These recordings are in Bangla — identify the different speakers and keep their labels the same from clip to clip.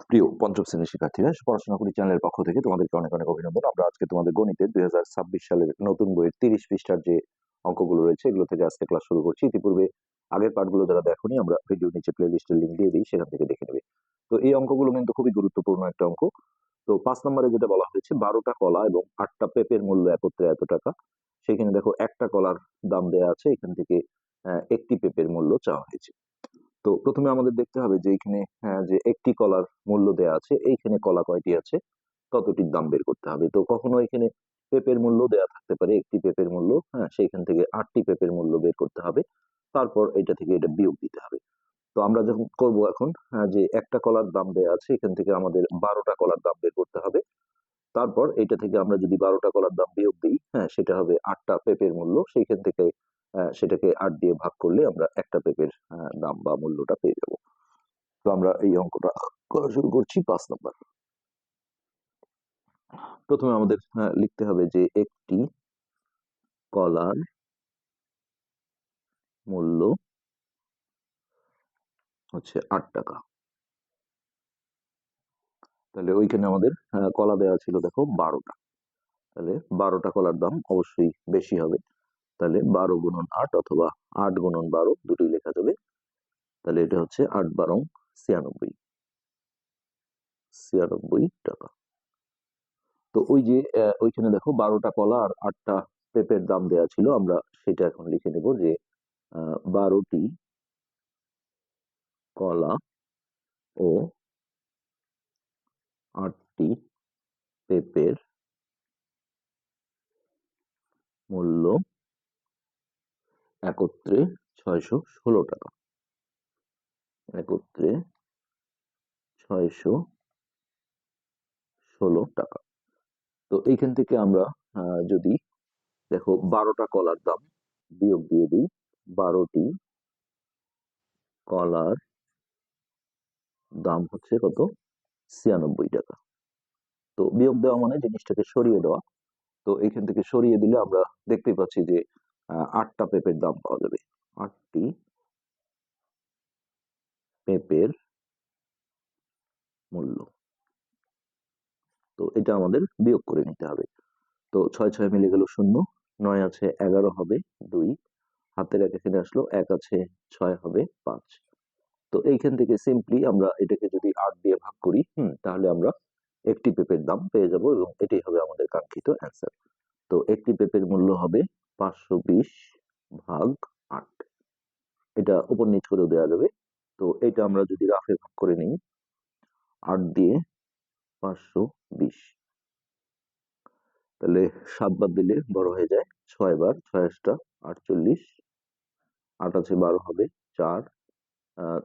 Speaker 1: প্রিয় পঞ্চম শ্রেণীর শিক্ষার্থীরা, পড়াশোনা করি চ্যানেলের পক্ষ থেকে তোমাদেরকে অনেক অনেক অভিনন্দন। আমরা আজকে তোমাদের গণিতের 2026 সালের নতুন বইয়ের 30 পৃষ্ঠার যে অঙ্কগুলো রয়েছে এগুলো থেকে আজকে ক্লাস শুরু করছি। ইতিপূর্বে আগের পার্টগুলো যারা দেখোনি, আমরা ভিডিও নিচে প্লে লিস্টের লিঙ্ক দিয়ে দিই, সেখান থেকে দেখে নেবে। তো এই অঙ্কগুলো কিন্তু খুবই গুরুত্বপূর্ণ একটা অঙ্ক। তো 5 নম্বরে যেটা বলা হয়েছে, 12টা কলা এবং 8টা পেঁপের মূল্য একত্রে এত টাকা। সেখানে দেখো একটা কলার দাম দেয়া আছে, এখান থেকে একটি পেঁপের মূল্য চাওয়া হয়েছে। তো প্রথমে আমাদের দেখতে হবে যে এখানে যে একটি কলার মূল্য দেয়া আছে, এইখানে কলা কয়টি আছে ততটির দাম বের করতে হবে। তো কখনো এখানে পেঁপের মূল্য দেয়া থাকতে পারে একটি পেঁপের মূল্য, সেইখান থেকে 8টি পেঁপের মূল্য বের করতে হবে। তারপর এটা থেকে এটা বিয়োগ দিতে হবে। তো আমরা যখন করব এখন, যে একটা কলার দাম দেয়া আছে, এখান থেকে আমাদের 12টা কলার দাম বের করতে হবে। তারপর এটা থেকে আমরা যদি 12টা কলার দাম বিয়োগ দিই, সেটা হবে 8টা পেঁপের মূল্য। সেইখান থেকে সেটাকে 8 দিয়ে ভাগ করলে আমরা একটা পেঁপের দাম বা মূল্যটা পেয়ে যাব। তো আমরা এই অঙ্কটা করা শুরু করছি। 5 নম্বর। প্রথমে আমাদের লিখতে হবে যে একটি কলার মূল্য হচ্ছে 8 টাকা। তাহলে ওইখানে আমাদের কলা দেওয়া ছিল দেখো 12টা। তাহলে 12টা কলার দাম অবশ্যই বেশি হবে। তাহলে 12 গুণন 8 অথবা 8 গুণন 12 দুটোই লেখা যাবে। তাহলে এটা হচ্ছে 8 12 96 টাকা। তো ওই যে ওইখানে দেখো 12টা কলা আর 8টা পেঁপের দাম দেয়া ছিল, আমরা সেটা এখন লিখে নেব যে 12টি কলা ও 8টি পেঁপের মূল্য একত্রে 616 টাকা। একত্রে 616 টাকা। তো এইখান থেকে আমরা যদি দেখো 12টা কলার দাম বিয়োগ দিয়ে দিই, 12টি কলার দাম হচ্ছে কত? 96 টাকা। তো বিয়োগ দেওয়া মানে জিনিসটাকে সরিয়ে দেওয়া। তো এইখান থেকে সরিয়ে দিলে আমরা দেখতেই পাচ্ছি যে 8টা পেঁপের দাম পাওয়া যাবে। 8টি পেঁপের মূল্য। তো এটা আমাদের বিয়োগ করে নিতে হবে। তো 6 6 মিলে গেল 0, 9 আছে 11 হবে 2, হাতের এক এখানে আসলো, 1 আছে 6 হবে 5। তো এইখান থেকে সিম্পলি আমরা এটাকে যদি 8 দিয়ে ভাগ করি, তাহলে আমরা একটি পেঁপের দাম পেয়ে যাব এবং এটাই হবে আমাদের কাঙ্ক্ষিত অ্যান্সার। তো একটি পেঁপের মূল্য হবে 520 ভাগ 8। এটা উপর নিচ করেও দেওয়া যাবে। তো এটা আমরা যদি রাফে ভাগ করে নিই, 8 দিয়ে 520, তাহলে 7 বার দিলে বড় হয়ে যায় 6 বার, 6 48, 8 আছে 12 হবে 4,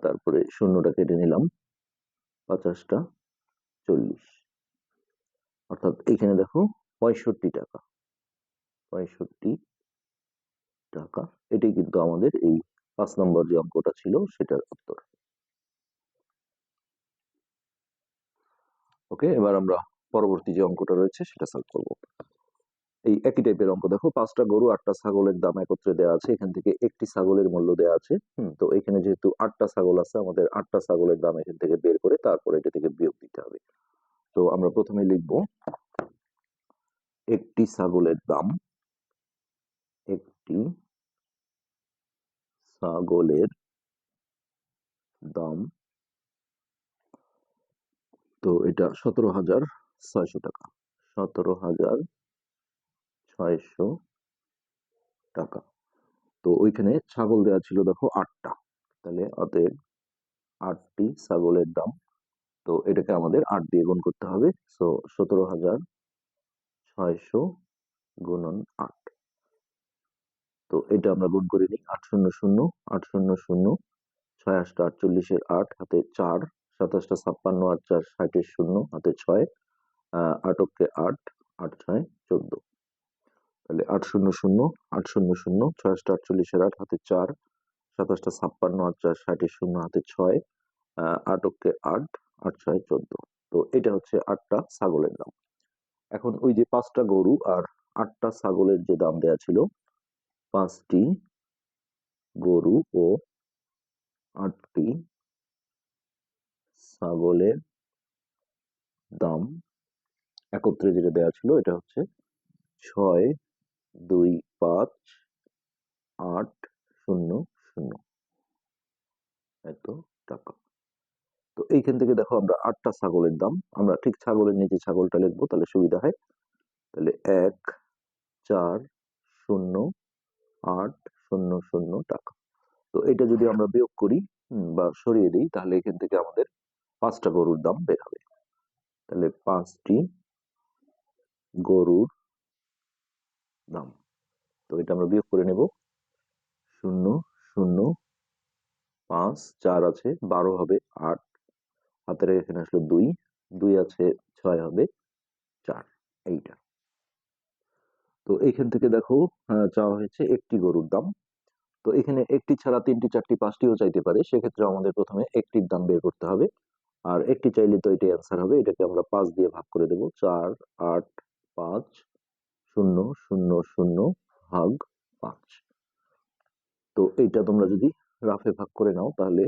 Speaker 1: তারপরে শূন্যটা কেটে নিলাম, 50টা 40, অর্থাৎ এখানে দেখো 65 টাকা। 65 টাকা, এটাই কিন্তু আমাদের এই 5 নম্বর যে অঙ্কটা ছিল সেটার উত্তর। ওকে, এবার আমরা পরবর্তী যে অঙ্কটা রয়েছে সেটা সলভ করব। এই একই টাইপের অঙ্ক দেখো, 5টা গরু 8টা ছাগলের দাম একত্রে দেওয়া আছে, এখান থেকে একটি ছাগলের মূল্য দেওয়া আছে। তো এখানে যেহেতু 8টা ছাগল আছে, আমাদের 8টা ছাগলের দাম এখান থেকে বের করে তারপরে এটা থেকে বিয়োগ দিতে হবে। তো আমরা প্রথমে লিখব একটি ছাগলের দাম, একটি ছাগলের দাম, তো এটা 17,600 টাকা। 17,600 টাকা। তো ওইখানে ছাগল দেওয়া ছিল দেখো 8টা, তাহলে অতএব 8টি ছাগলের দাম। তো এটাকে আমাদের 8 দিয়ে গুণ করতে হবে। সো 17,600 গুণন 8। তো এটা আমরা গুণ করে নিই, 8 শূন্য শূন্য, 8 শূন্য শূন্য, 6 8 48 8 হাতে 4, 27 56 8 4 60 শূন্য হাতে 6, 8 কে 8, 8 6 14। তাহলে 8 শূন্য শূন্য, 8 শূন্য শূন্য, 6 8 48 8 হাতে 4, 27 56 8 4 60 শূন্য হাতে 6, 8 কে 8, 8 6 14। তো এটা হচ্ছে 8টা ছাগলের দাম। এখন ওই যে 5টা গরু আর 8টা ছাগলের যে দাম দেয়া ছিল, 5টি গরু ও 8টি ছাগলের দাম একত্রে যেটা দেওয়া ছিল এটা হচ্ছে 625,800 এত টাকা। তো এইখান থেকে দেখো আমরা 8টা ছাগলের দাম, আমরা ঠিক ছাগলের নিচে ছাগলটা লিখবো তাহলে সুবিধা হয়। তাহলে 1,4,0,8,000 টাকা। তো এটা যদি আমরা বিয়োগ করি বা সরিয়ে দিই তাহলে এখান থেকে আমাদের 5টা গরুর দাম বের হবে। তাহলে 5টি গরুর দাম, তো এটা আমরা বিয়োগ করে নেব। 0,0,5 4 আছে 12 হবে 8, হাতের এখানে আসলো 2, 2 আছে 6 হবে 4, এইটা। তো এইখান থেকে দেখো চাওয়া হয়েছে একটি গরুর দাম। তো এখানে একটি ছাড়া 3টি 4টি 5টিও চাইতে পারে, সেক্ষেত্রে আমাদের প্রথমে একটির দাম বের করতে হবে। আর একটি চাইলে তো এটাই অ্যান্সার হবে, এটাকে আমরা 5 দিয়ে ভাগ করে দেব। 4, 8, 5, 0, 0, 0 ভাগ 5। তো এইটা তোমরা যদি রাফে ভাগ করে নাও তাহলে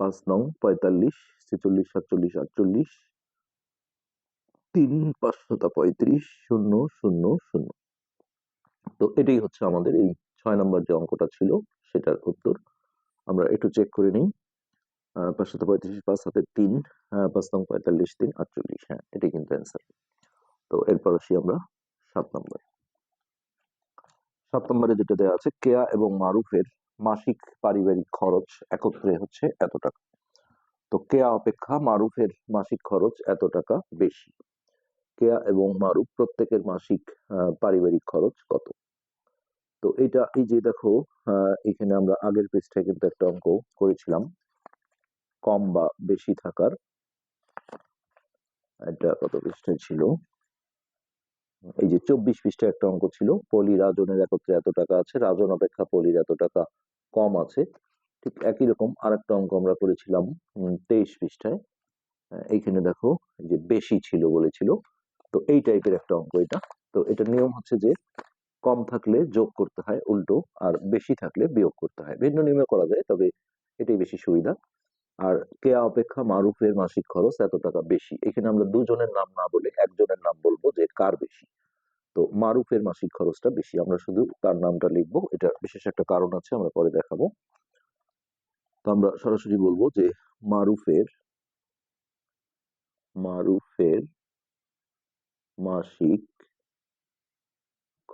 Speaker 1: 5 নং 45, 46, 47, 48, 3 5 35, 0, 0, 0। তো এটাই হচ্ছে আমাদের এই 6 নম্বর যে অঙ্কটা ছিল সেটার উত্তর। আমরা একটু চেক করে নিই। 535, 5 হাতে 3, 5 নং 45, 3 48, হ্যাঁ এটাই কিন্তু অ্যান্সার। তো এরপর আসি আমরা 7 নম্বরে। 7 নম্বরে যেটা দেওয়া আছে, কেয়া এবং মারুফের মাসিক পারিবারিক খরচ একত্রে হচ্ছে এত টাকা। তো কেয়া অপেক্ষা মারুফের মাসিক খরচ এত টাকা বেশি। কেয়া এবং মারুফ প্রত্যেকের মাসিক পারিবারিক খরচ কত? তো এটা এই যে দেখো এখানে আমরা আগের পৃষ্ঠায় কিন্তু একটা অঙ্ক করেছিলাম কম বা বেশি থাকার। এটা কত পৃষ্ঠায় ছিল? এই যে 24 পৃষ্ঠায় একটা অঙ্ক ছিল, পলি রাজনের একত্রে এত টাকা আছে, রাজন অপেক্ষা পলির এত টাকা কম আছে। ঠিক একই রকম আরেকটা অঙ্ক আমরা করেছিলাম 23 পৃষ্ঠায়। এইখানে দেখো যে বেশি ছিল বলেছিল, তো এই টাইপের একটা অঙ্ক এটা। তো এটার নিয়ম হচ্ছে যে কম থাকলে যোগ করতে হয় উল্টো, আর বেশি থাকলে বিয়োগ করতে হয়। ভিন্ন নিয়মে করা যায়, তবে এটাই বেশি সুবিধা। আর কেয়া অপেক্ষা মারুফের মাসিক খরচ এত টাকা বেশি, এখানে আমরা দুজনের নাম না বলে একজনের নাম বলবো যে কার বেশি। তো মারুফের মাসিক খরচটা বেশি, আমরা শুধু তার নামটা লিখবো, এটা বিশেষ একটা কারণ আছে আমরা পরে দেখাবো। তো আমরা সরাসরি বলবো যে মারুফের মারুফের মাসিক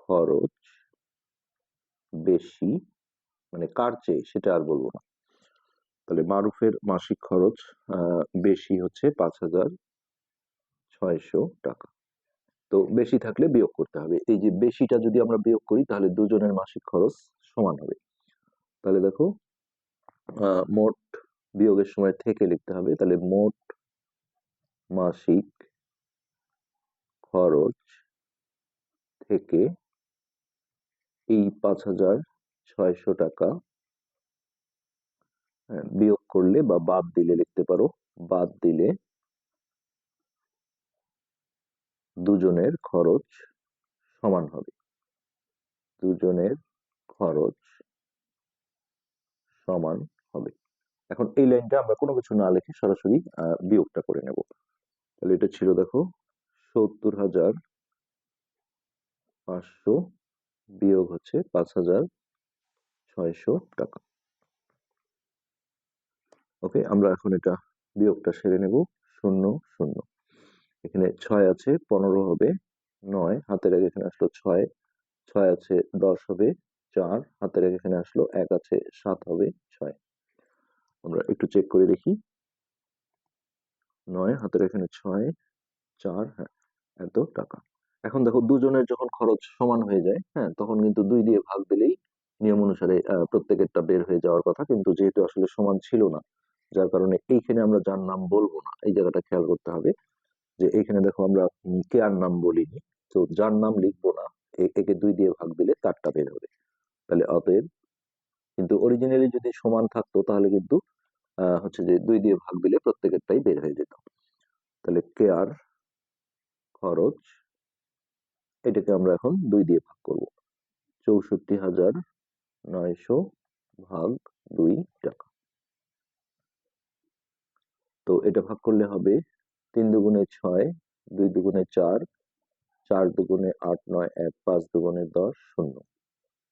Speaker 1: খরচ বেশি, মানে কার চেয়ে সেটা আর বলবো না। তাহলে মারুফের মাসিক খরচ বেশি হচ্ছে 5,600 টাকা। তো বেশি থাকলে বিয়োগ করতে হবে, এই যে বেশিটা যদি আমরা বিয়োগ করি তাহলে দুজনের মাসিক খরচ সমান হবে। তাহলে দেখো মোট বিয়োগের সময় থেকে লিখতে হবে, তাহলে মোট মাসিক খরচ থেকে এই 5,600 টাকা বিয়োগ করলে বা বাদ দিলে লিখতে পারো, বাদ দিলে দুজনের খরচ সমান হবে। দুজনের খরচ সমান হবে। এখন এই লাইনটা আমরা কোনো কিছু না লিখে সরাসরি বিয়োগটা করে নেব। তাহলে এটা ছিল দেখো 70,500 বিয়োগ হচ্ছে 5,600 টাকা। ওকে, আমরা এখন এটা বিয়োগটা সেরে নেব। 0, 0, এখানে 6 আছে 15 হবে 9, হাতের আগে এখানে আসলো 6, 6 আছে 10 হবে 4, হাতের আগে এখানে আসলো 1 আছে 7 হবে 6। আমরা একটু চেক করে দেখি। 9 হাতের এখানে 6, 4, হ্যাঁ এত টাকা। এখন দেখো দুজনের যখন খরচ সমান হয়ে যায়, হ্যাঁ তখন কিন্তু 2 দিয়ে ভাগ দিলেই নিয়ম অনুসারে প্রত্যেকেরটা বের হয়ে যাওয়ার কথা, কিন্তু যেহেতু আসলে সমান ছিল না যার কারণে এইখানে আমরা যার নাম বলবো না, এই জায়গাটা খেয়াল করতে হবে যে এইখানে দেখো আমরা কেয়ার নাম বলিনি, তো যার নাম লিখবো না একে 2 দিয়ে ভাগ দিলে তারটা বের হবে। তাহলে অতএব, কিন্তু অরিজিনালি যদি সমান থাকতো তাহলে কিন্তু হচ্ছে যে 2 দিয়ে ভাগ দিলে প্রত্যেকেরটাই বের হয়ে যেত। তাহলে কেয়ার খরচ, এটাকে আমরা এখন 2 দিয়ে ভাগ করব। 64,900 ভাগ 2 টাকা। তো এটা ভাগ করলে হবে 3 দুগুণে 6, 2 দুগুণে 4, 4 দুগুণে 8, 9, 1, 5 দুগুণে 10, 0।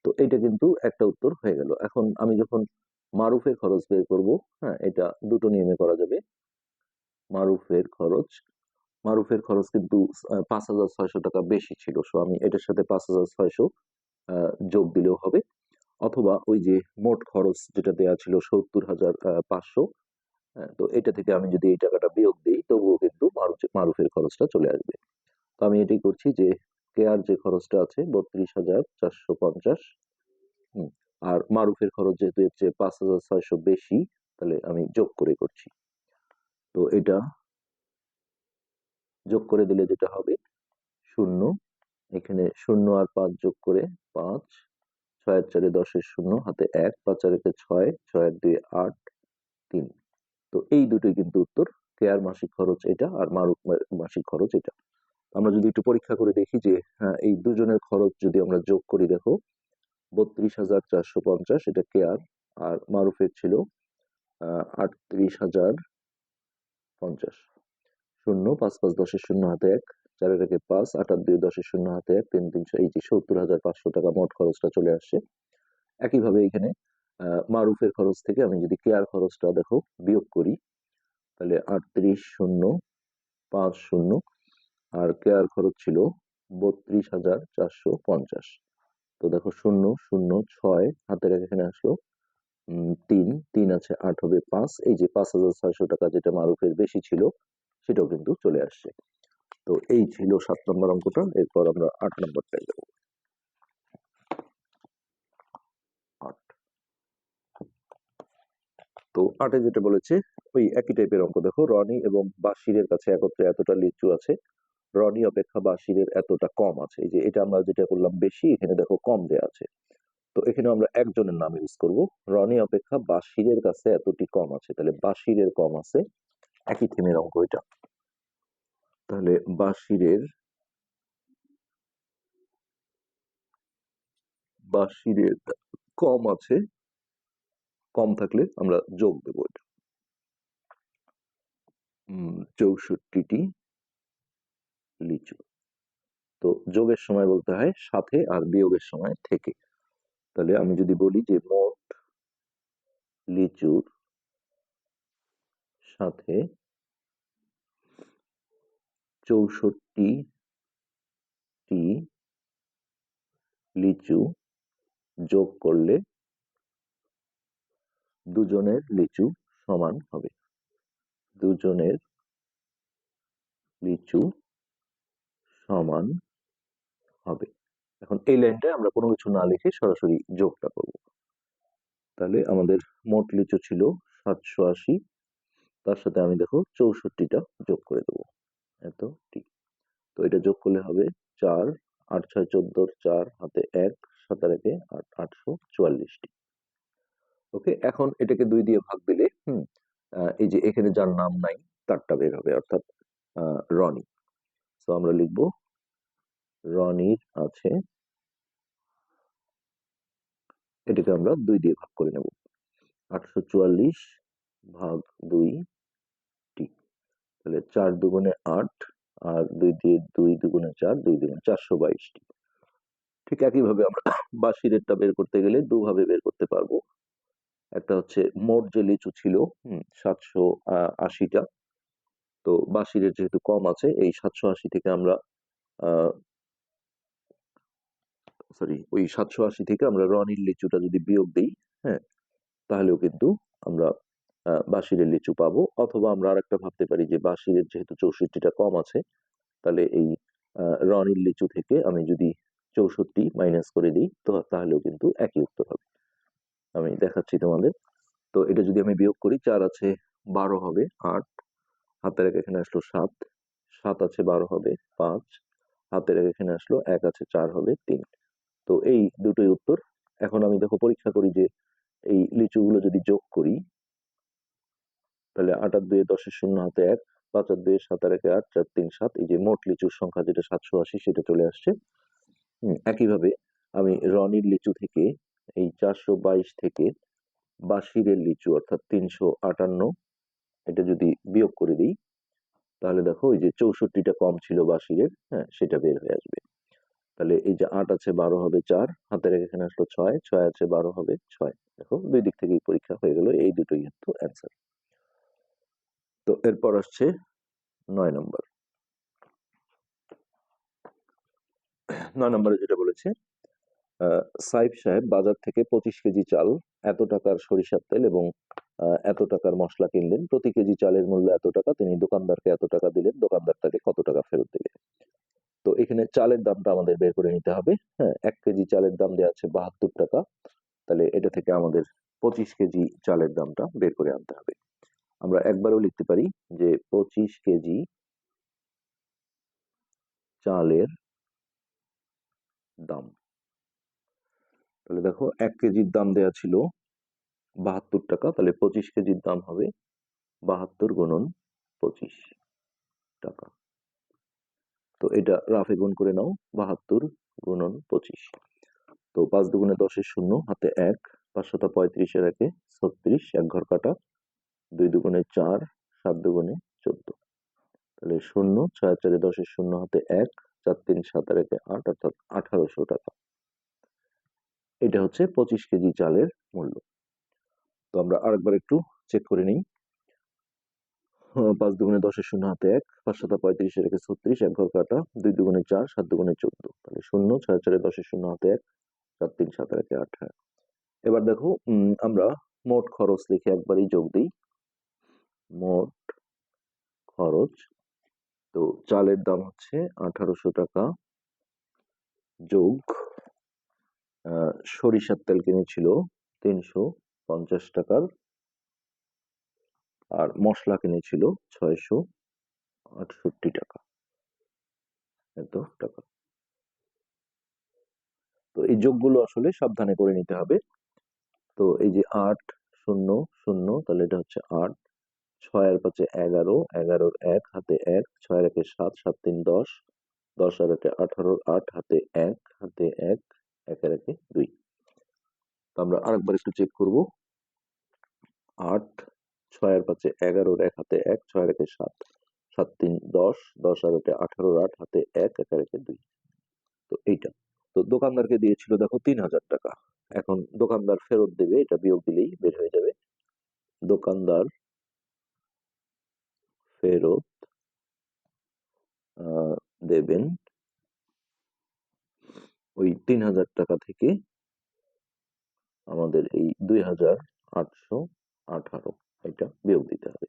Speaker 1: তো এটা কিন্তু একটা উত্তর হয়ে গেল। এখন আমি যখন মারুফের খরচ বের করব, হ্যাঁ, এটা দুটো নিয়মে করা যাবে। মারুফের খরচ, মারুফের খরচ কিন্তু 5,600 টাকা বেশি ছিল, সো আমি এটার সাথে 5,600 যোগ দিলেও হবে। অথবা ওই যে মোট খরচ যেটা দেওয়া ছিল 70,500, হ্যাঁ, তো এটা থেকে আমি যদি এই টাকাটা বিয়োগ দিই তবুও কিন্তু মারুফের খরচটা চলে আসবে। তো আমি এটাই করছি যে কেয়ার যে খরচটা আছে 32,450, আর মারুফের খরচ যেহেতু এর চেয়ে 5,600 বেশি, তাহলে আমি যোগ করে করছি। তো এটা যোগ করে দিলে যেটা হবে 0, এখানে 0 আর 5 যোগ করে 5, 6 আর 4 10 এর 0, হাতে 1, 5 আর 1 6, 6 আর 2 8, 3। তো এই দুটোই কিন্তু উত্তর। কেয়ার মাসিক খরচ এটা আর মারুফ মাসিক খরচ এটা। আমরা যদি একটু পরীক্ষা করে দেখি যে হ্যাঁ, এই দুজনের খরচ যদি আমরা যোগ করি, দেখো 32,450 এটা কেয়ার, আর মারুফের ছিল 38,050। 0, 5 5 10 এর 0, হাতে 1, 4 এর 1 5, 8 আর 2 10 এর 0, হাতে 1, 3 3, এই যে 70,500 টাকা মোট খরচটা চলে আসছে। একইভাবে এখানে মারুফের খরচ থেকে আমি যদি কেয়ার খরচটা দেখো বিয়োগ করি, তাহলে 38,050, আর কেয়ার খরচ ছিল 32,450। তো দেখো 0 0 6, হাতের এখানে আসলো 3 3 আছে 8 হবে 5, এই যে 5,600 টাকা যেটা মারুফের বেশি ছিল সেটাও কিন্তু চলে আসছে। তো এই ছিল 7 নম্বর অঙ্কটা। এরপর আমরা 8 নম্বরটায় যাবো। 8, তো 8 যেটা বলেছে ওই একই টাইপের অঙ্ক। দেখো রনি এবং বাশিরের কাছে একত্রে এতটা লিচু আছে, রনি অপেক্ষা বাশিরের এতটা কম আছে। এই যে এটা আমরা যেটা করলাম বেশি, এখানে দেখো কম দেয়া আছে। তো এখানে আমরা একজনের নাম ইউজ করব। রনি অপেক্ষা বাশিরের কাছে এতটি কম আছে, তাহলে বাশিরের কম আছে, একই থিমের অঙ্ক এটা। তাহলে বাশিরের কম আছে, কম থাকলে আমরা যোগ দেবো এটা। 64টি লিচু। তো যোগের সময় বলতে হয় সাথে, আর বিয়োগের সময় থেকে। তাহলে আমি যদি বলি যে মোট লিচুর সাথে 64টি লিচু যোগ করলে দুজনের লিচু সমান হবে। দুজনের লিচু সমান হবে। এখন এই লাইনটায় আমরা কোনো কিছু না লিখে সরাসরি যোগটা করব। তাহলে আমাদের মোট লিচু ছিল 780, তার সাথে আমি দেখো 64টা যোগ করে দেবো, এতটি। তো এটা যোগ করলে হবে 4, 8 6 14, 4 হাতে 1, 7 আর 1 8, 844টি। ওকে, এখন এটাকে 2 দিয়ে ভাগ দিলে এই যে এখানে যার নাম নাই তারটা বের হবে, অর্থাৎ রনি। তো আমরা লিখবো রনির আছে, এটাকে আমরা 2 দিয়ে ভাগ করে নেব। 844 ভাগ 2 টি, তাহলে 4 দুগুণে 8, আর 2 দিয়ে 2 দুগুণে 4, 2 দুগুণে 422টি। ঠিক একইভাবে আমরা বাশিরেরটা বের করতে গেলে দুভাবে বের করতে পারবো। একটা হচ্ছে মোট যে লিচু ছিল 780টা, তো বাশিরের যেহেতু কম আছে, এই 780 থেকে আমরা ওই 780 থেকে আমরা রনির লিচুটা যদি বিয়োগ দিই, হ্যাঁ, তাহলেও কিন্তু আমরা বাশিরের লিচু পাবো। অথবা আমরা আরেকটা ভাবতে পারি যে বাশিরের যেহেতু 64টা কম আছে, তাহলে এই রনির লিচু থেকে আমি যদি 64 মাইনাস করে দিই, তো তাহলেও কিন্তু একই উত্তর হবে। আমি দেখাচ্ছি তোমাদের। তো এটা যদি আমি বিয়োগ করি, 4 আছে 12 হবে 8, হাতের এক এখানে আসলো 7, 7 আছে 12 হবে 5, হাতের এক এখানে আসলো 1 আছে 4 হবে 3। তো এই দুটোই উত্তর। এখন আমি দেখো পরীক্ষা করি যে এই লিচুগুলো যদি যোগ করি, তাহলে 8 আর 2 10 এর 0, হাতে 1, 5 আর 2 7 আর 1 8, 4 3 7, এই যে মোট লিচুর সংখ্যা যেটা 780 সেটা চলে আসছে। একইভাবে আমি রনির লিচু থেকে এই 422 থেকে বাশিরের লিচু অর্থাৎ 358 এটা যদি বিয়োগ করে দিই, তাহলে দেখো ওই যে 64টা কম ছিল বাসিরের, হ্যাঁ সেটা বের হয়ে আসবে। তাহলে এই যে 8 আছে 12 হবে 4, হাতে রেখে এখানে আসলো 6, 6 আছে 12 হবে 6। দেখো দুই দিক থেকেই পরীক্ষা হয়ে গেল, এই দুটোই কিন্তু অ্যান্সার। তো এরপর আসছে 9 নম্বর। 9 নম্বরে যেটা বলেছে, সাইফ সাহেব বাজার থেকে 25 কেজি চাল, এত টাকার সরিষার তেল এবং এত টাকার মশলা কিনলেন, প্রতি কেজি চালের মূল্য এত টাকা, তিনি দোকানদারকে এত টাকা দিলেন, দোকানদার তাকে কত টাকা ফেরত দিলেন। তো এখানে চালের দামটা আমাদের বের করে নিতে হবে। হ্যাঁ, 1 কেজি চালের দাম দেওয়া আছে 72 টাকা। তাহলে এটা থেকে আমাদের 25 কেজি চালের দামটা বের করে আনতে হবে। আমরা একবারও লিখতে পারি যে 25 কেজি চালের দাম। তাহলে দেখো 1 কেজির দাম দেওয়া ছিল 72 টাকা, তাহলে 25 কেজির দাম হবে 72 গুণন 25 টাকা। তো এটা রাফে গুণ করে নাও, 72 গুণন 25। তো 5 দুগুণে 10 শূন্য, হাতে 1, 535 এর একে 36, এক ঘর কাটা, 2 দুগুণে 4, 7 দুগুণে 14। তাহলে শূন্য, 6 4 10 শূন্য, হাতে 1, 4 3 7 আর একে 8, অর্থাৎ 1800 টাকা। এটা হচ্ছে 25 কেজি চালের মূল্য। তো আমরা আরেকবার একটু চেক করে নিই। 5 দুগুণে 10 শূন্য, হাতে 1, 535 এর একে 36, এক ঘর কাটা, 2 দুগুণে 4, 7 দুগুণে 14। তাহলে শূন্য, 6 4 10 শূন্য, হাতে 1, 4 3 7 আর একে 8। এবার দেখো আমরা মোট খরচ লিখে একবারই যোগ দিই। মোট খরচ, তো চালের দাম হচ্ছে 1800 টাকা, যোগ সরিষার তেল কিনেছিল 350 টাকার, আর মশলা কিনেছিল 668 টাকা, এত টাকা। তো এই যোগগুলো আসলে সাবধানে করে নিতে হবে। তো এই যে 8 0 0, তাহলে এটা হচ্ছে 8, 6 আর 5 11, 11 1, হাতে 1, 6 আর 1 7, 7 3 10, 10 আর 1 18, 8, হাতে 1, হাতে 1, 1 আর 1 2। তো আমরা আরেকবার একটু চেক করব। 8, 6 আর 5 11, 1 হাতে 1, 6 আর 1 7, 7 3 10, 10 আর 1 18, 8 হাতে 1, 1 আর 1 2। তো এইটা, তো দোকানদারকে দিয়েছিল দেখো 3000 টাকা। এখন দোকানদার ফেরত দেবে, এটা বিয়োগ দিলেই বের হয়ে যাবে। দোকানদার ফেরত দেবেন ওই 3000 টাকা থেকে আমাদের এই 2818, এটা বিয়োগ দিতে হবে।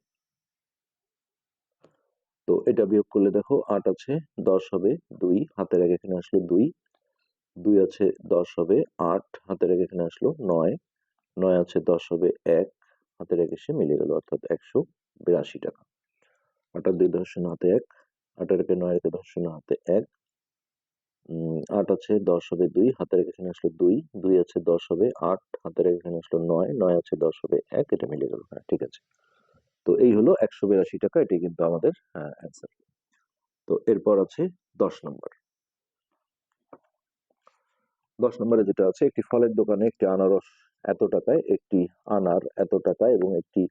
Speaker 1: তো এটা বিয়োগ করলে দেখো 8 আছে 10 হবে 2, হাতের আগে এখানে আসলো 2, 2 আছে 10 হবে 8, হাতের আগে এখানে আসলো 9, 9 আছে 10 হবে 1, হাতের আগে এসে মিলে গেল, অর্থাৎ 182 টাকা। 8 আর 2 10 শূন্য, হাতে 1, 8 এর একে 9 এর 10 শূন্য, হাতে 1, 8 আছে 10 হবে 2, হাতের আগে এখানে আসলো 2, 2 আছে 10 হবে 8, হাতের আগে এখানে আসলো 9, 9 আছে 10 হবে 1, এটা মিলে গেল। হ্যাঁ ঠিক আছে। তো এই হলো 182 টাকা, এটাই কিন্তু আমাদের অ্যান্সার। তো এরপর আছে 10 নম্বর। 10 নম্বরে যেটা আছে, একটি ফলের দোকানে একটি আনারস এত টাকায়, একটি আনার এত টাকায় এবং একটি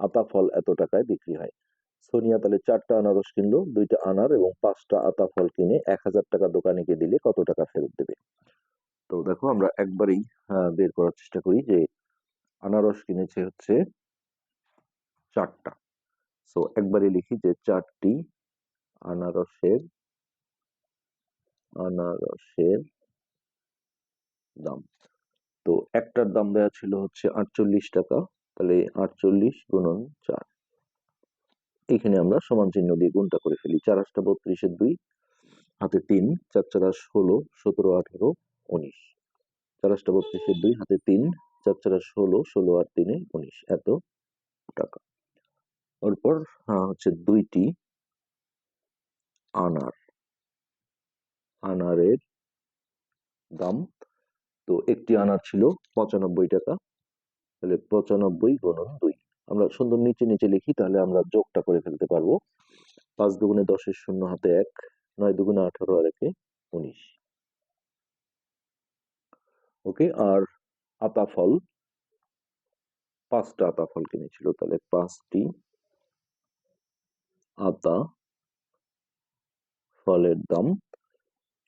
Speaker 1: আতা ফল এত টাকায় বিক্রি হয়। সোনিয়া তাহলে 4টা আনারস কিনলো, 2টা আনার এবং 5টা আতা ফল কিনে 1000 টাকা দোকানিকে দিলে কত টাকা ফেরত দেবে। তো দেখো আমরা একবারেই বের করার চেষ্টা করি যে আনারস কিনেছে হচ্ছে 4টা। সো একবারে লিখি যে 4টি আনারসের আনারসের দাম। তো একটার দাম দেওয়া ছিল হচ্ছে 48 টাকা, তাহলে 48 গুণন 4। এখানে আমরা সমান চিহ্ন দিয়ে গুণটা করে ফেলি। 4 8 32 এর 2, হাতে 3, 4 4 16, 17 18 19। 4 8 32 এর 2, হাতে 3, 4 4 16, 16 আর 3 19, এত টাকা। এরপর হচ্ছে 2টি আনার, আনারের দাম। তো একটি আনার ছিল 95 টাকা, তাহলে 95 গুণন 2। আমরা সুন্দর নিচে নিচে লিখি, তাহলে আমরা যোগটা করে ফেলতে পারবো। 5 দুগুণে 10 শূন্য, হাতে 1, 9 দুগুণে 18 আর একে 19। ওকে, আর আতা ফল, 5টা আতা ফল কিনেছিল, তাহলে 5টি আতা ফলের দাম।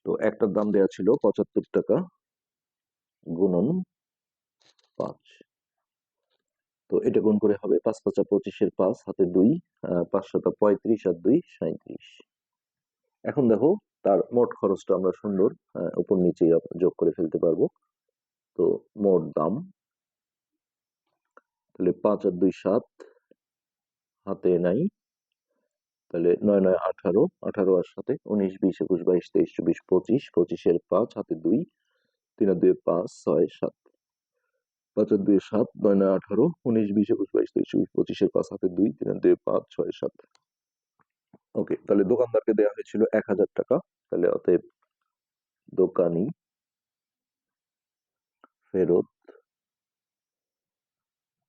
Speaker 1: তো একটার দাম দেওয়া ছিল ৭৫ টাকা গুণন ৫। তো এটা গুণ করে হবে ৫ ৫ ২৫-এর ৫ হাতে ২, ৫ ৭ ৩৫ আর ২ ৩৭। এখন দেখো তার মোট খরচটা আমরা সুন্দর উপর নিচে যোগ করে ফেলতে পারবো। তো মোট দাম তাহলে ৫ আর ২ ৭, হাতে নাই, তাহলে ৯ ৯ ১৮, ১৮ আর ৭ ১৯ ২০ ২১ ২২ ২৩ ২৪ ২৫, ২৫-এর ৫ হাতে ২, ৩ আর ২ ৫ ৬ ৭, ৫ আর ২ ৭, ৯ ৯ ১৮, ১৯ ২০ ২১ ২২ ২৩ ২৪ ২৫-এর ৫ হাতে ২, ৩ আর ২ ৫ ৬ ৭। ওকে, তাহলে দোকানদারকে দেওয়া হয়েছিল ১,০০০ টাকা। তাহলে অতএব দোকানি ফেরত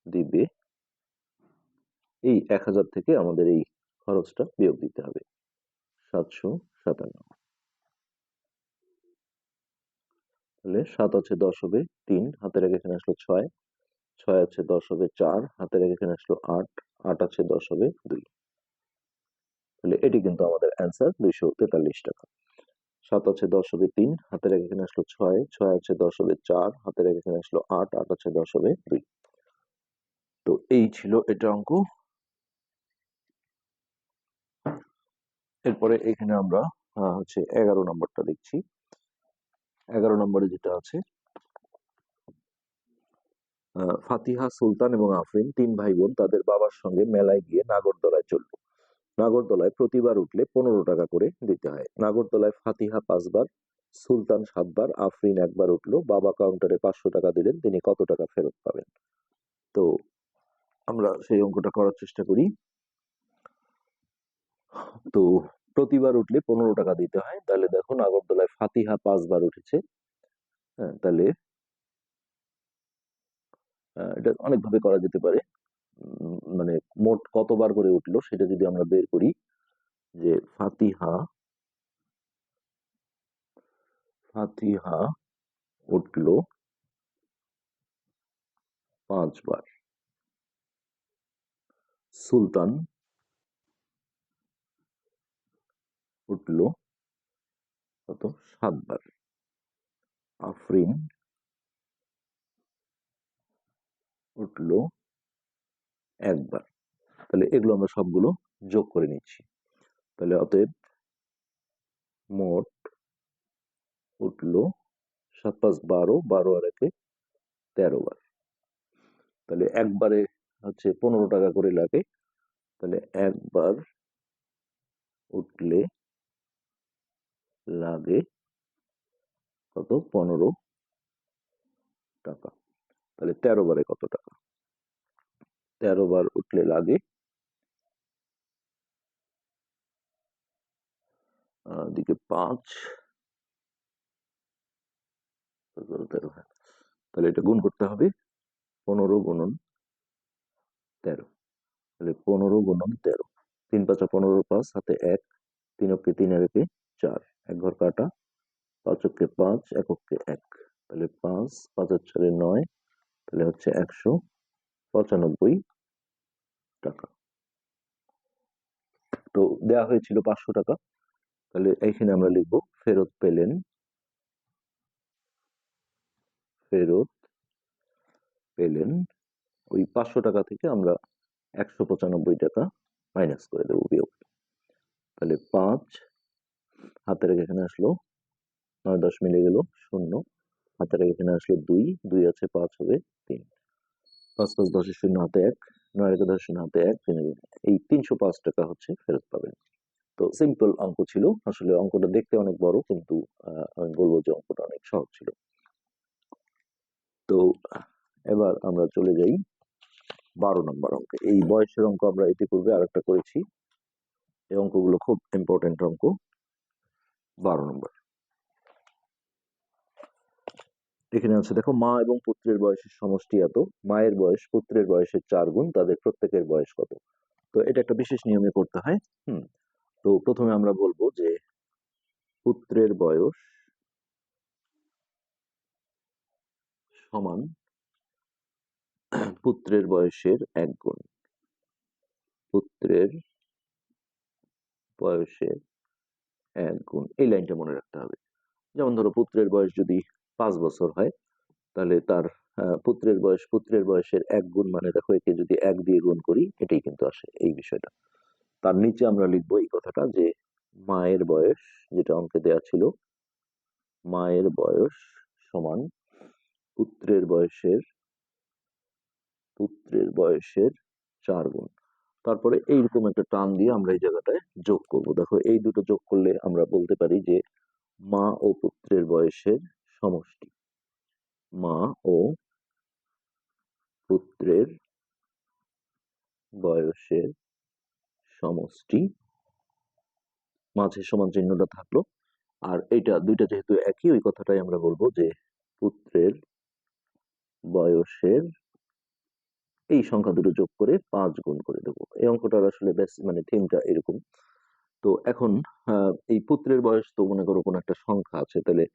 Speaker 1: দিবে এই ১,০০০ থেকে আমাদের এই খরচটা বিয়োগ দিতে হবে ৭৫৭। তাহলে ৭ আছে ১০ হবে ৩, হাতের আগে এখানে আসলো ৬, ৬ আছে ১০ হবে ৪, হাতের আগে এখানে আসলো ৮, ৮ আছে ১০ হবে ২। তাহলে এটি কিন্তু আমাদের অ্যান্সার ২৪৩ টাকা। ৭ আছে ১০ হবে ৩, হাতের আগে এখানে আসলো ৬, ৬ আছে ১০ হবে ৪, হাতের আগে এখানে আসলো ৮, ৮ আছে ১০ হবে ২। তো এই ছিল এটা অঙ্ক। এরপরে এখানে আমরা হচ্ছে ১১ নম্বরটা দেখছি। ১১ নম্বরে যেটা আছে, ফাতিহা, সুলতান এবং আফরিন ৩ ভাই বোন তাদের বাবার সঙ্গে মেলায় গিয়ে নাগরদোলায় চড়ল। নাগরদোলায় প্রতিবার উঠলে ১৫ টাকা করে দিতে হয়। নাগরদোলায় ফাতিহা ৫ বার, সুলতান ৭ বার, আফরিন একবার উঠলো। বাবা কাউন্টারে ৫০০ টাকা দিলেন, তিনি কত টাকা ফেরত পাবেন? তো আমরা সেই অঙ্কটা করার চেষ্টা করি। তো প্রতিবার উঠলে ১৫ টাকা দিতে হয়। তাহলে দেখো নাগরদোলায় ফাতিহা ৫ বার উঠেছে। হ্যাঁ, তাহলে এটা অনেকভাবে করা যেতে পারে। মানে মোট কতবার করে উঠলো সেটা যদি আমরা বের করি, যে ফাতিহা উঠলো ৫ বার, সুলতান উঠলো কত ৭ বার, আফরিন উঠলো ১ বার। তাহলে এগুলো আমরা সবগুলো যোগ করে নিচ্ছি। তাহলে অতএব মোট উঠলো ৭ ৫ ১২, ১২ আর ১ ১৩ বার। তাহলে একবারে হচ্ছে ১৫ টাকা করে লাগে। তাহলে একবার উঠলে লাগে কত ১৫ টাকা। তাহলে ১৩ বারে কত টাকা? ১৩ বার উঠলে লাগে দিকে ৫, ১৩, হ্যাঁ। তাহলে এটা গুণ করতে হবে ১৫ গুণন ১৩। তাহলে ১৫ গুণন ১৩, ৩ ৫ ১৫, ৫ হাতে ১, ৩ অক্ষে ৩ আর ১ ৪, ১ ঘর কাটা, ৫ অক্ষে ৫, ১ অক্ষে ১। তাহলে ৫, ৫ আর ৪ ৯, তাহলে হচ্ছে ১৯৫ টাকা। তো দেওয়া হয়েছিল ৫০০ টাকা। তাহলে এইখানে আমরা লিখবো ফেরত পেলেন ওই ৫০০ টাকা থেকে আমরা ১৯৫ টাকা মাইনাস করে দেবো, বিয়োগ। তাহলে ৫, হাতের এখানে আসলো ৯ ১০ মিলে গেল ০, হাতের এখানে আসলো ২, ২ আছে ৫ হবে ৩, ৫ ৫ ১০ শূন্য হাতে ১, ৯ ১ ১০ শূন্য হাতে ১, এই ৩০৫ টাকা হচ্ছে ফেরত পাবেন। তো সিম্পল অঙ্ক ছিল। আসলে অঙ্কটা দেখতে অনেক বড়, কিন্তু আমি বলবো যে অঙ্কটা অনেক সহজ ছিল। তো এবার আমরা চলে যাই ১২ নম্বর অঙ্কে। এই বয়সের অঙ্ক আমরা ইতিপূর্বে আরেকটা করেছি। এই অঙ্কগুলো খুব ইম্পর্টেন্ট অঙ্ক। ১২ নম্বর এখানে আছে, দেখো মা এবং পুত্রের বয়সের সমষ্টি এত, মায়ের বয়স পুত্রের বয়সের ৪ গুণ, তাদের প্রত্যেকের বয়স কত? তো এটা একটা বিশেষ নিয়মে করতে হয়। তো প্রথমে আমরা বলবো যে পুত্রের বয়স সমান পুত্রের বয়সের ১ গুণ। পুত্রের বয়সের 1 গুণ এই লাইনটা মনে রাখতে হবে। যেমন ধরো পুত্রের বয়স যদি 5 বছর হয়, তাহলে তার পুত্রের বয়সের 1 গুণ মানে দেখো একে যদি 1 দিয়ে গুণ করি এটাই কিন্তু আসে এই বিষয়টা। তার নিচে আমরা লিখবো এই কথাটা যে মায়ের বয়স, যেটা অঙ্কে দেয়া ছিল, মায়ের বয়স সমান পুত্রের বয়সের 4 গুণ। তারপরে এইরকম একটা টার্ম দিয়ে আমরা এই জায়গাটায় যোগ করব। দেখো এই দুটো যোগ করলে আমরা বলতে পারি যে মা ও পুত্রের বয়সের সমষ্টি। মা ও পুত্রের বয়সের সমষ্টি, মাঝে সমান চিহ্নটা থাকলো। আর এইটা দুইটা যেহেতু একই, ওই কথাটাই আমরা বলবো যে পুত্রের বয়সের এই সংখ্যা দুটো যোগ করে 5 গুণ করে দেবো। এই অঙ্কটার আসলে বেশ মানে থিমটা এরকম। তো এখন এই পুত্রের বয়স তো মনে করো কোনো একটা সংখ্যা আছে, তাহলে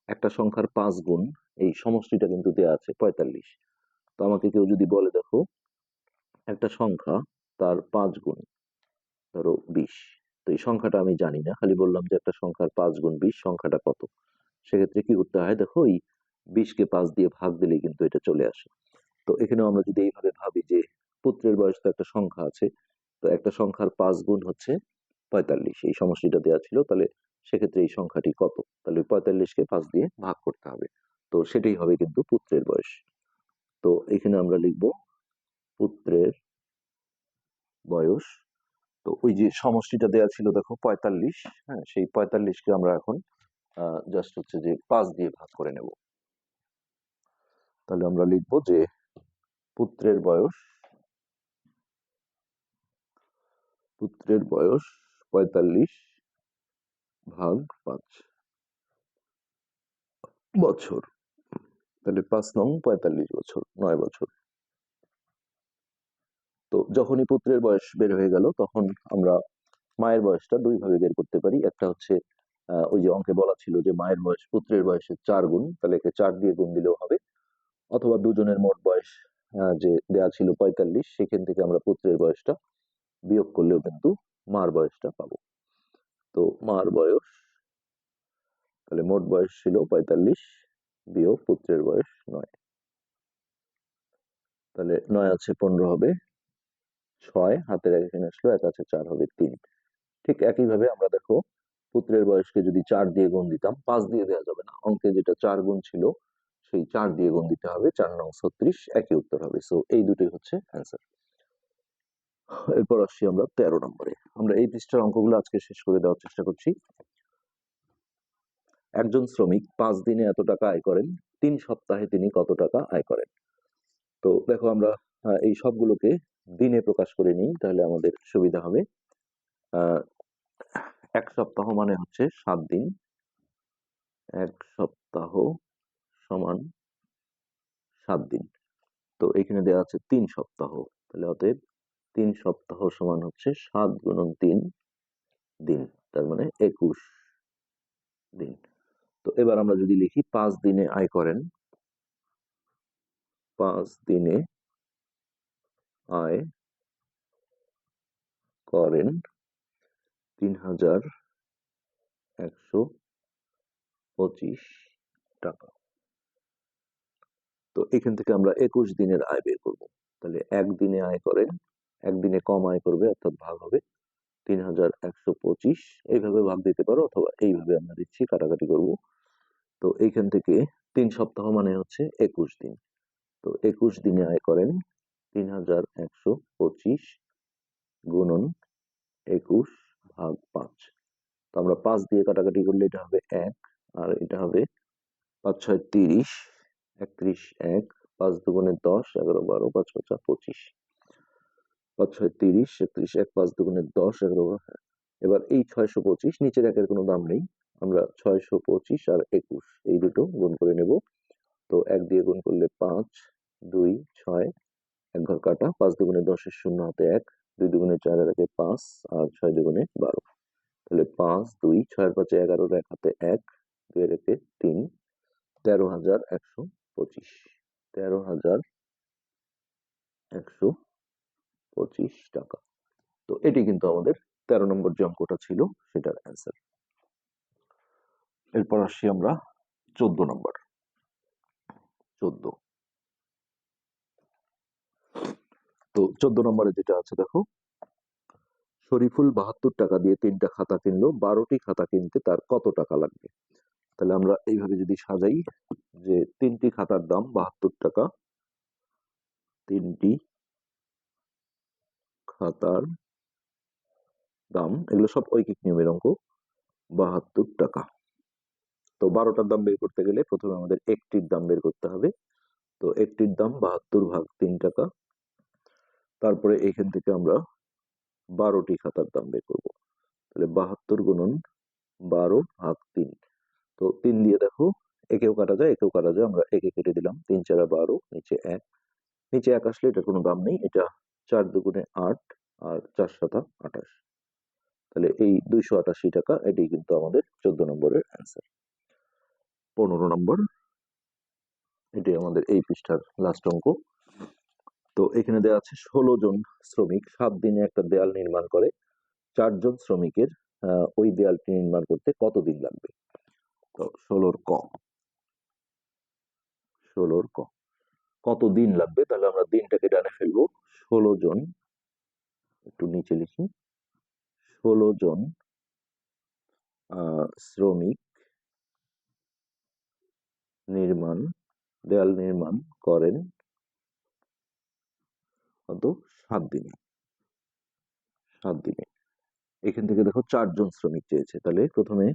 Speaker 1: একটা সংখ্যার 5 গুণ এই সমষ্টিটা কিন্তু দেয়া আছে 45। তো আমাকে কেউ যদি বলে দেখো একটা সংখ্যা তার 5 গুণ ধরো 20, তো এই সংখ্যাটা আমি জানি না, খালি বললাম যে একটা সংখ্যার 5 গুণ 20 সংখ্যাটা কত। সেক্ষেত্রে কি করতে হয় দেখো, এই 20কে 5 দিয়ে ভাগ দিলেই কিন্তু এটা চলে আসে। তো এখানেও আমরা যদি এইভাবে ভাবি যে পুত্রের বয়স তো একটা সংখ্যা আছে, তো একটা সংখ্যার 5 গুণ হচ্ছে 45, এই সমষ্টিটা দেওয়া ছিল, তাহলে সেক্ষেত্রে এই সংখ্যাটি কত, তাহলে 45কে 5 দিয়ে ভাগ করতে হবে। তো সেটাই হবে কিন্তু পুত্রের বয়স। তো এখানে আমরা লিখব পুত্রের বয়স। তো ওই যে সমষ্টিটা দেওয়া ছিল দেখো 45, হ্যাঁ, সেই 45কে আমরা এখন জাস্ট হচ্ছে যে 5 দিয়ে ভাগ করে নেব। তাহলে আমরা লিখব যে পুত্রের বয়স 45 ভাগ 5 বছর। তাহলে 5 নং 45 বছর, 9 বছর। তো যখনই পুত্রের বয়স বের হয়ে গেল, তখন আমরা মায়ের বয়সটা দুই ভাবে বের করতে পারি। একটা হচ্ছে ওই যে অঙ্কে বলা ছিল যে মায়ের বয়স পুত্রের বয়সের 4 গুণ, তাহলে একে 4 দিয়ে গুণ দিলেও হবে। অথবা দুজনের মোট বয়স যে দেয়া ছিল 45, সেখান থেকে আমরা পুত্রের বয়সটা বিয়োগ করলেও কিন্তু মার বয়সটা পাবো। তো মার বয়স, তাহলে মোট বয়স ছিল 45 বিয়োগ পুত্রের বয়স 9, তাহলে 9 আছে 15 হবে 6, হাতের এখানে আসলো, 1 আছে 4 হবে 3। ঠিক একইভাবে আমরা দেখো পুত্রের বয়সকে যদি 4 দিয়ে গুণ দিতাম, 5 দিয়ে দেওয়া যাবে না, অঙ্কে যেটা 4 গুণ ছিল সেই 4 দিয়ে গুণ দিতে হবে, 4 নং 36, একই উত্তর হবে। সো এই দুটোই হচ্ছে অ্যান্সার। এরপর আসছি আমরা 13 নম্বরে। আমরা এই পৃষ্ঠার অঙ্কগুলো আজকে শেষ করে দেওয়ার চেষ্টা করছি। একজন শ্রমিক 5 দিনে এত টাকা আয় করেন, 3 সপ্তাহে তিনি কত টাকা আয় করেন? তো দেখো আমরা এই সবগুলোকে দিনে প্রকাশ করে নিই, তাহলে আমাদের সুবিধা হবে। এক সপ্তাহ মানে হচ্ছে 7 দিন, এক সপ্তাহ সমান 7 দিন। তো এখানে দেওয়া আছে 3 সপ্তাহ, তাহলে অতএব 3 সপ্তাহ সমান হচ্ছে 7 গুণন 3 দিন, তার মানে 21 দিন। তো এবার আমরা যদি লিখি 5 দিনে আয় করেন, 5 দিনে আয় করেন 3,125 টাকা। তো এখান থেকে আমরা 21 দিনের আয় বের করব। তাহলে একদিনে আয় করেন, একদিনে কম আয় করবে অর্থাৎ ভাগ হবে 3,125, এইভাবে ভাগ দিতে পারো, অথবা এইভাবে আমরা দিচ্ছি, কাটাকাটি করব। তো এইখান থেকে 3 সপ্তাহ মানে হচ্ছে 21 দিন। তো 21 দিনে আয় করেন 3,125 গুণন 21 ভাগ 5। তো আমরা 5 দিয়ে কাটাকাটি করলে এটা হবে 1, আর এটা হবে 5 6 30, 31 1, 5 দুগুণে 10, 11 12, 5 5 25, 5 6 30, 31 1, 5 দুগুণে 10, 11 12। এবার এই 625, নিচের একের কোনো দাম নেই, আমরা 625 আর 21 এই দুটো গুণ করে নেব। তো 1 দিয়ে গুণ করলে 5, 2 6, 1 ঘর কাটা, 5 দুগুণে 10 এর শূন্য হাতে 1, 2 দুগুণে 4 এর একে 5, আর 6 দুগুণে 12। তাহলে 5 2 6 এর 5 11, 1 হাতে 1, 2 এর একে 3, 13,125, 13,125 টাকা। তো এটি কিন্তু আমাদের 13 নম্বর যে অঙ্কটা ছিল সেটার অ্যান্সার। এরপর আসি আমরা 14 নম্বর। 14। তো 14 নম্বরে যেটা আছে দেখো, শরীফুল 72 টাকা দিয়ে 3টা খাতা কিনলো, 12টি খাতা কিনতে তার কত টাকা লাগবে? তাহলে আমরা এইভাবে যদি সাজাই যে 3টি খাতার দাম 72 টাকা, 3টি খাতার দাম, এগুলো সব ঐকিক নিয়মের অঙ্ক, 72 টাকা। তো 12টার দাম বের করতে গেলে প্রথমে আমাদের একটির দাম বের করতে হবে। তো একটির দাম 72 ভাগ 3 টাকা। তারপরে এখান থেকে আমরা 12টি খাতার দাম বের করব। তাহলে 72 গুণন 12 ভাগ 3। তো 3 দিয়ে দেখো একেও কাটা যায়, একেও কাটা যায়, আমরা একে কেটে দিলাম। 3 চারা 12, নিচে 1, নিচে 1 আসলে এটা কোনো দাম নেই, এটা 4 দুগুণে 8 আর 4 সাতা 28। তাহলে এই 288 টাকা, এটাই কিন্তু আমাদের 14 নম্বরের অ্যান্সার। 15 নম্বর, এটাই আমাদের এই পৃষ্ঠার লাস্ট অঙ্ক। তো এখানে দেওয়া আছে 16 জন শ্রমিক 7 দিনে একটা দেয়াল নির্মাণ করে, 4 জন শ্রমিকের ওই দেয়ালটি নির্মাণ করতে কত দিন লাগবে? তো 16 ক, কত দিন লাগবে? তাহলে আমরা দিনটাকে ডানে ফেলবো। 16 জন, একটু নিচে লিখি, 16 জন শ্রমিক দেয়াল নির্মাণ করেন কত? 7 দিনে। 7 দিনে। এখান থেকে দেখো 4 জন শ্রমিক চেয়েছে, তাহলে প্রথমে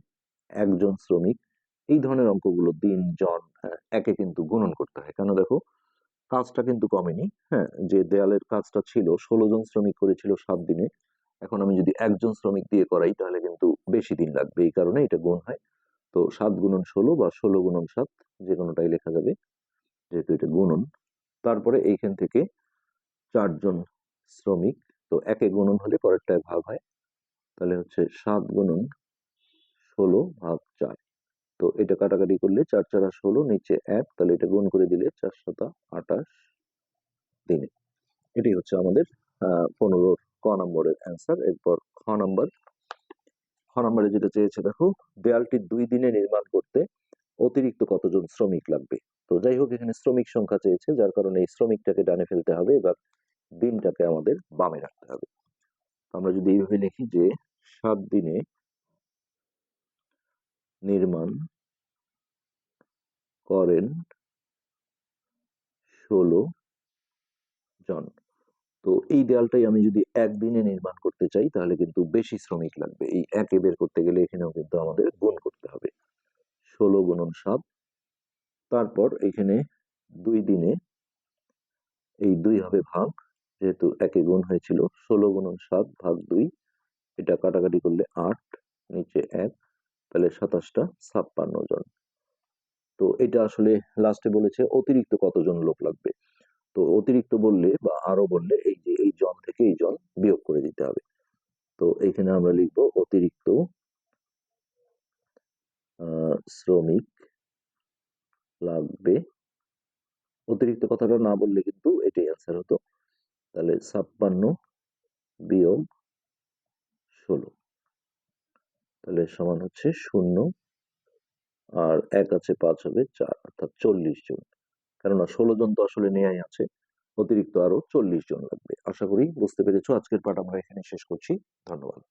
Speaker 1: একজন শ্রমিক, এই ধরনের অঙ্কগুলো দিন জন একে কিন্তু গুণন করতে হয়, কেন দেখো কাজটা কিন্তু কমেনি। হ্যাঁ, যে দেয়ালের কাজটা ছিল 16 জন শ্রমিক করেছিল 7 দিনে, এখন আমি যদি একজন শ্রমিক দিয়ে করাই তাহলে কিন্তু বেশি দিন লাগবে, এই কারণে এটা গুণ হয়। তো 7 গুণন 16 বা 16 গুণন 7, যে কোনোটাই লেখা যাবে যেহেতু এটা গুণন। তারপরে এইখান থেকে 4 জন শ্রমিক, তো একে গুণন হলে পরেরটায় ভাগ হয়, তাহলে হচ্ছে 7 গুণন 16 ভাগ 4। তো এটা কাটাকাটি করলে 4 চারা 16, নিচে 1, তাহলে এটা গুণ করে দিলে 4 সাতা 28 দিনে। এটাই হচ্ছে আমাদের 15 ক নম্বরের অ্যান্সার। এরপর খ নম্বরে যেটা চেয়েছে দেখো, দেয়ালটি 2 দিনে নির্মাণ করতে অতিরিক্ত কতজন শ্রমিক লাগবে? তো যাই হোক, এখানে শ্রমিক সংখ্যা চেয়েছে, যার কারণে এই শ্রমিকটাকে ডানে ফেলতে হবে, এবার দিনটাকে আমাদের বামে রাখতে হবে। আমরা যদি এইভাবে লিখি যে 7 দিনে নির্মাণ করেন 16 জন। তো এই দেয়ালটাই আমি যদি একদিনে নির্মাণ করতে চাই তাহলে কিন্তু বেশি শ্রমিক লাগবে। এই একে বের করতে গেলে এখানেও কিন্তু আমাদের গুণ করতে হবে, 16 গুণন 7। তারপর এখানে 2 দিনে, এই 2 হবে ভাগ, যেহেতু একে গুণ হয়েছিল, 16 গুণন 7 ভাগ 2, এটা কাটাকাটি করলে 8, নিচে 1, তাহলে 27টা 56 জন। তো এটা আসলে লাস্টে বলেছে অতিরিক্ত কতজন লোক লাগবে। তো অতিরিক্ত বললে বা আরো বললে এই যে এই জন থেকে এই জন বিয়োগ করে দিতে হবে। তো এখানে আমরা লিখবো অতিরিক্ত শ্রমিক লাগবে। অতিরিক্ত কথাটা না বললে কিন্তু এটাই অ্যান্সার হতো। তাহলে 56 বিয়োগ 16, তাহলে সমান হচ্ছে 0, আর 1 আছে 5 হবে 4, অর্থাৎ 40 জন। কেননা 16 জন তো আসলে নেয়াই আছে, অতিরিক্ত আরো 40 জন লাগবে। আশা করি বুঝতে পেরেছো। আজকের পাঠ আমরা এখানে শেষ করছি। ধন্যবাদ।